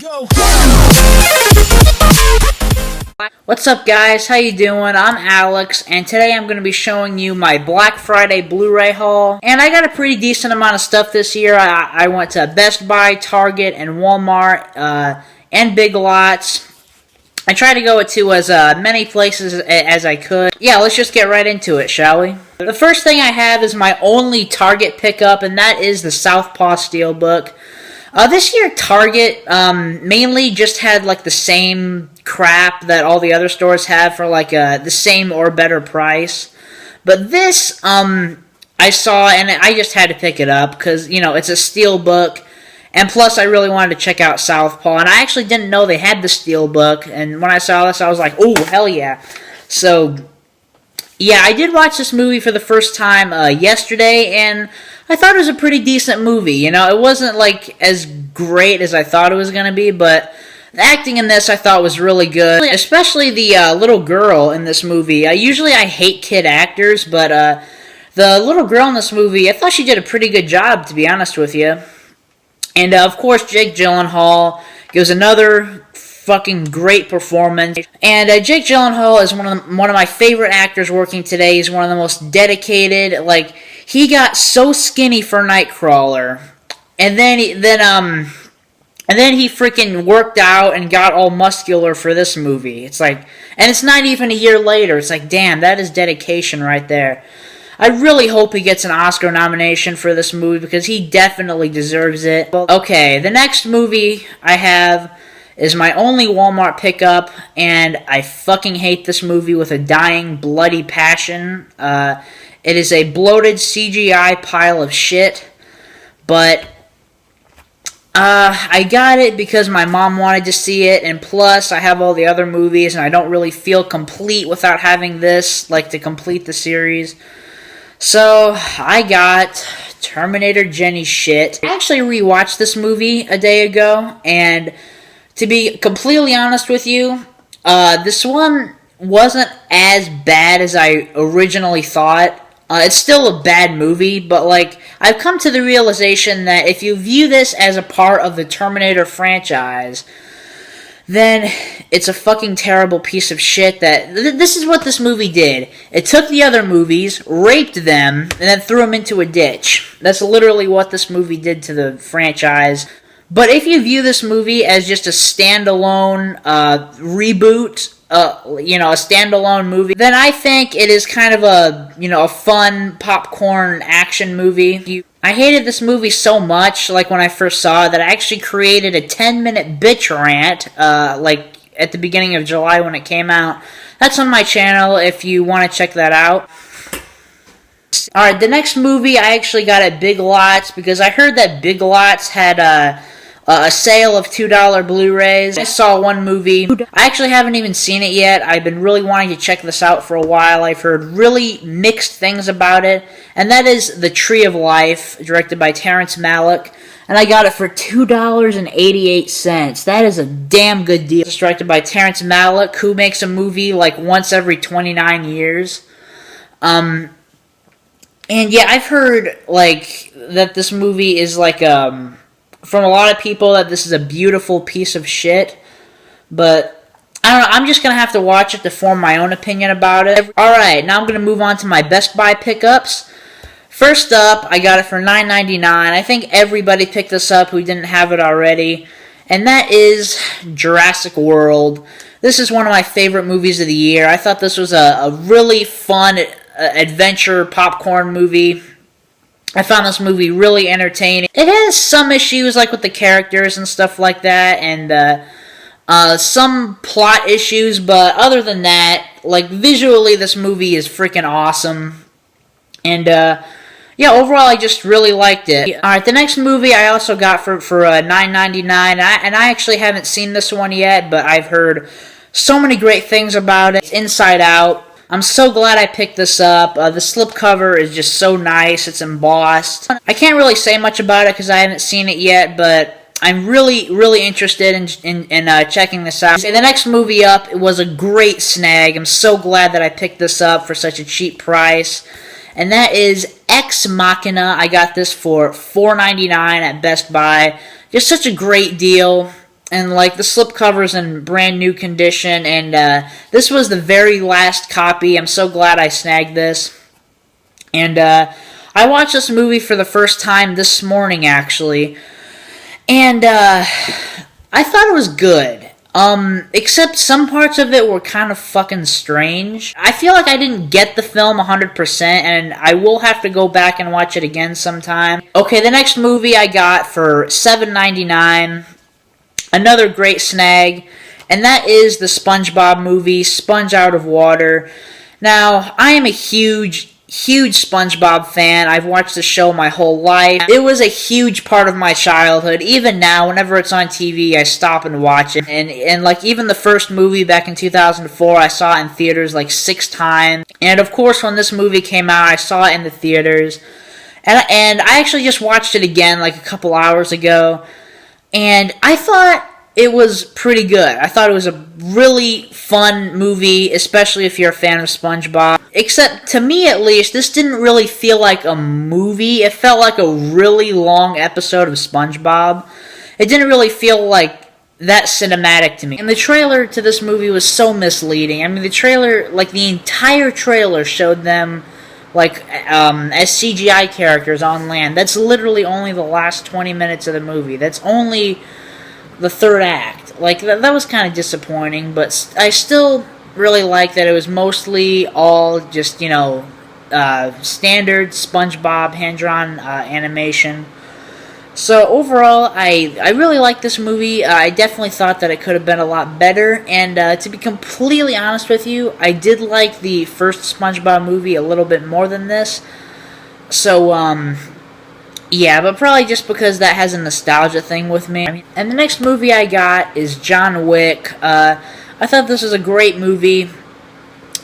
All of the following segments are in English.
go. What's up, guys? How you doing? I'm Alex, and today I'm going to be showing you my Black Friday Blu-ray haul. And I got a pretty decent amount of stuff this year. I went to Best Buy, Target, and Walmart, and Big Lots. I tried to go to as many places as I could. Yeah, let's just get right into it, shall we? The first thing I have is my only Target pickup, and that is the Southpaw Steelbook. This year, Target mainly just had like the same crap that all the other stores have for like the same or better price. But this, I saw, and I just had to pick it up because, you know, it's a Steelbook. And plus, I really wanted to check out Southpaw. And I actually didn't know they had the Steelbook. And when I saw this, I was like, oh, hell yeah. So, yeah, I did watch this movie for the first time yesterday. And I thought it was a pretty decent movie. You know, it wasn't, like, as great as I thought it was going to be. But the acting in this I thought was really good. Especially the little girl in this movie. Usually I hate kid actors. But the little girl in this movie, I thought she did a pretty good job, to be honest with you. And, of course, Jake Gyllenhaal gives another fucking great performance. And Jake Gyllenhaal is one of my favorite actors working today. He's one of the most dedicated. Like, he got so skinny for Nightcrawler. And then he freaking worked out and got all muscular for this movie. It's like, and it's not even a year later. It's like, damn, that is dedication right there. I really hope he gets an Oscar nomination for this movie because he definitely deserves it. Okay, the next movie I have is my only Walmart pickup, and I fucking hate this movie with a dying, bloody passion. It is a bloated CGI pile of shit, but I got it because my mom wanted to see it, and plus I have all the other movies, and I don't really feel complete without having this, like, to complete the series. So, I got Terminator Jenny shit. I actually rewatched this movie a day ago, and to be completely honest with you, this one wasn't as bad as I originally thought. It's still a bad movie, but, like, I've come to the realization that if you view this as a part of the Terminator franchise, then it's a fucking terrible piece of shit that... This is what this movie did. It took the other movies, raped them, and then threw them into a ditch. That's literally what this movie did to the franchise. But if you view this movie as just a standalone reboot, you know, a standalone movie, then I think it is kind of a, you know, a fun popcorn action movie. I hated this movie so much, like when I first saw it, that I actually created a 10-minute bitch rant, like at the beginning of July when it came out. That's on my channel if you want to check that out. Alright, the next movie I actually got at Big Lots because I heard that Big Lots had a sale of $2 Blu-rays. I saw one movie. I actually haven't even seen it yet. I've been really wanting to check this out for a while. I've heard really mixed things about it. And that is The Tree of Life, directed by Terrence Malick. And I got it for $2.88. That is a damn good deal. It's directed by Terrence Malick, who makes a movie like once every 29 years. And yeah, I've heard like that this movie is like from a lot of people that this is a beautiful piece of shit, but I don't know, I'm just going to have to watch it to form my own opinion about it. Alright, now I'm going to move on to my Best Buy pickups. First up, I got it for $9.99. I think everybody picked this up who didn't have it already, and that is Jurassic World. This is one of my favorite movies of the year. I thought this was a really fun adventure popcorn movie. I found this movie really entertaining. It has some issues, like with the characters and stuff like that, and some plot issues, but other than that, like, visually, this movie is freaking awesome. And, yeah, overall, I just really liked it. Alright, the next movie I also got for $9.99, and I actually haven't seen this one yet, but I've heard so many great things about it. It's Inside Out. I'm so glad I picked this up. The slipcover is just so nice. It's embossed. I can't really say much about it because I haven't seen it yet, but I'm really, really interested in checking this out. The next movie up was a great snag. I'm so glad that I picked this up for such a cheap price. And that is Ex Machina. I got this for $4.99 at Best Buy. Just such a great deal. and like the slipcover's in brand new condition, and this was the very last copy. I'm so glad I snagged this. And I watched this movie for the first time this morning, actually, and I thought it was good. Except some parts of it were kind of fucking strange. I feel like I didn't get the film 100%, and I will have to go back and watch it again sometime. Okay, the next movie I got for $7.99, another great snag, and that is the SpongeBob movie, Sponge Out of Water. Now, I am a huge SpongeBob fan. I've watched the show my whole life. It was a huge part of my childhood. Even now, whenever it's on TV, I stop and watch it. And like even the first movie back in 2004, I saw it in theaters like 6 times. And of course, when this movie came out, I saw it in the theaters. And I actually just watched it again like a couple hours ago. And I thought it was pretty good. I thought it was a really fun movie, especially if you're a fan of SpongeBob. Except, to me at least, this didn't really feel like a movie. It felt like a really long episode of SpongeBob. It didn't really feel like that cinematic to me. And the trailer to this movie was so misleading. I mean, the trailer, like the entire trailer showed them like as CGI characters on land. That's literally only the last 20 minutes of the movie. That's only the third act. Like, that was kind of disappointing, but I still really like that it was mostly all just, you know, standard SpongeBob hand-drawn animation. So overall, I really like this movie. I definitely thought that it could have been a lot better, and to be completely honest with you, I did like the first SpongeBob movie a little bit more than this. So, yeah, but probably just because that has a nostalgia thing with me. And the next movie I got is John Wick. I thought this was a great movie,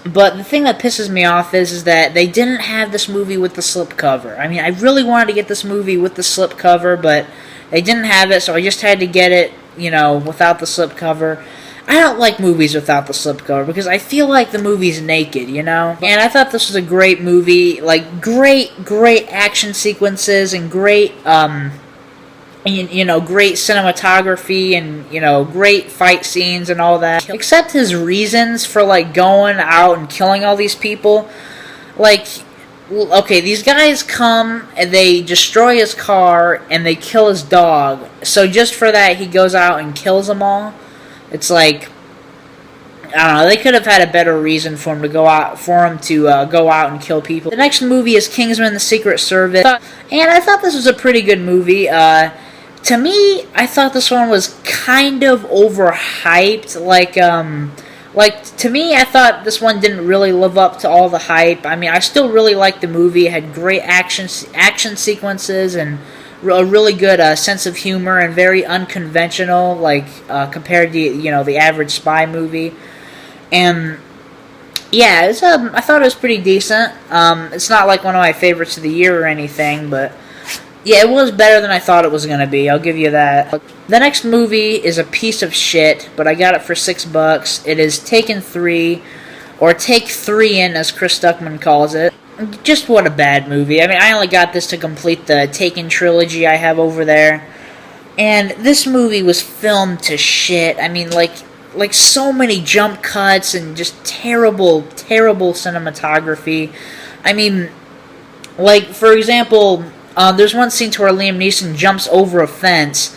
but the thing that pisses me off is that they didn't have this movie with the slipcover. I mean, I really wanted to get this movie with the slipcover, but they didn't have it, so I just had to get it, you know, without the slipcover. I don't like movies without the slipcover because I feel like the movie's naked, you know? And I thought this was a great movie, like great action sequences and great, you know, great cinematography and, you know, great fight scenes and all that. Except his reasons for, like, going out and killing all these people. Like, okay, these guys come and they destroy his car and they kill his dog. So just for that, he goes out and kills them all. It's like, I don't know, they could have had a better reason for him to go out, go out and kill people. The next movie is Kingsman: The Secret Service, and I thought this was a pretty good movie. To me, I thought this one was kind of overhyped. Like to me, I thought this one didn't really live up to all the hype. I mean, I still really liked the movie. It had great action sequences and a really good sense of humor and very unconventional, like compared to, you know, the average spy movie. And yeah, I thought it was pretty decent. It's not like one of my favorites of the year or anything, but yeah, it was better than I thought it was going to be. I'll give you that. The next movie is a piece of shit, but I got it for $6. It is Taken 3, or Take 3 In, as Chris Stuckman calls it. Just what a bad movie. I mean, I only got this to complete the Taken trilogy I have over there. And this movie was filmed to shit. I mean, like so many jump cuts and just terrible cinematography. I mean, like, for example, there's one scene to where Liam Neeson jumps over a fence.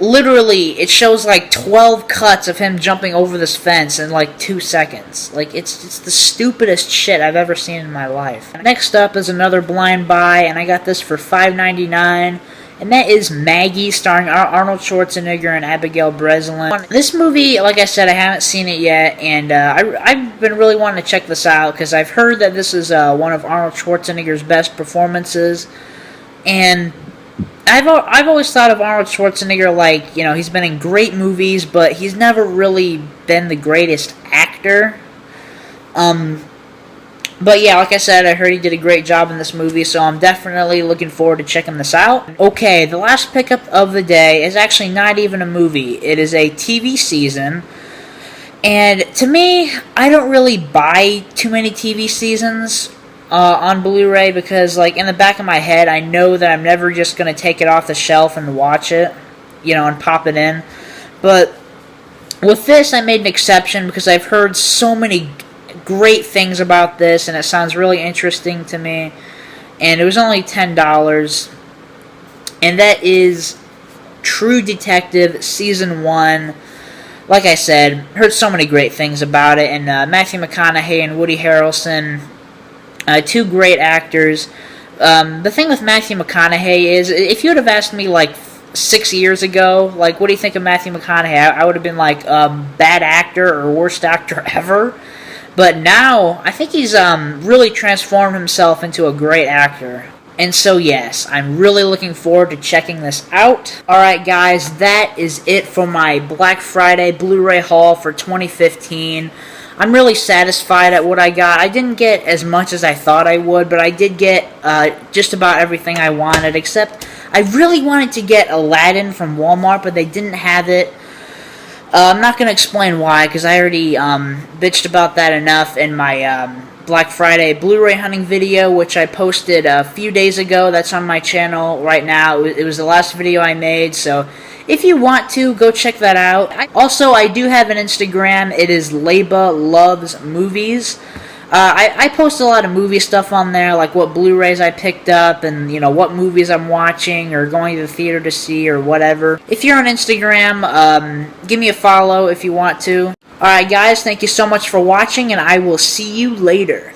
Literally, it shows like 12 cuts of him jumping over this fence in like 2 seconds. Like, it's the stupidest shit I've ever seen in my life. Next up is another blind buy, and I got this for $5.99. And that is Maggie, starring Arnold Schwarzenegger and Abigail Breslin. This movie, like I said, I haven't seen it yet, and I've been really wanting to check this out because I've heard that this is one of Arnold Schwarzenegger's best performances. And I've always thought of Arnold Schwarzenegger like, you know, he's been in great movies, but he's never really been the greatest actor. But yeah, like I said, I heard he did a great job in this movie, so I'm definitely looking forward to checking this out. Okay, the last pickup of the day is actually not even a movie. It is a TV season. And to me, I don't really buy too many TV seasons on Blu-ray because, like, in the back of my head, I know that I'm never just going to take it off the shelf and watch it, you know, and pop it in. But with this, I made an exception because I've heard so many great things about this, and it sounds really interesting to me. And it was only $10, and that is True Detective Season 1. Like I said, heard so many great things about it, and Matthew McConaughey and Woody Harrelson, two great actors. The thing with Matthew McConaughey is, if you would have asked me like 6 years ago, like, what do you think of Matthew McConaughey? I would have been like, bad actor or worst actor ever. But now, I think he's really transformed himself into a great actor. And so, yes, I'm really looking forward to checking this out. Alright, guys, that is it for my Black Friday Blu-ray haul for 2015. I'm really satisfied at what I got. I didn't get as much as I thought I would, but I did get just about everything I wanted, except I really wanted to get Aladdin from Walmart, but they didn't have it. I'm not going to explain why, because I already bitched about that enough in my Black Friday Blu-ray hunting video, which I posted a few days ago. That's on my channel right now. It was the last video I made, so if you want to, go check that out. Also, I do have an Instagram. It is Leba Loves Movies. I post a lot of movie stuff on there, like what Blu-rays I picked up, and what movies I'm watching or going to the theater to see or whatever. If you're on Instagram, give me a follow if you want to. Alright guys, thank you so much for watching, and I will see you later.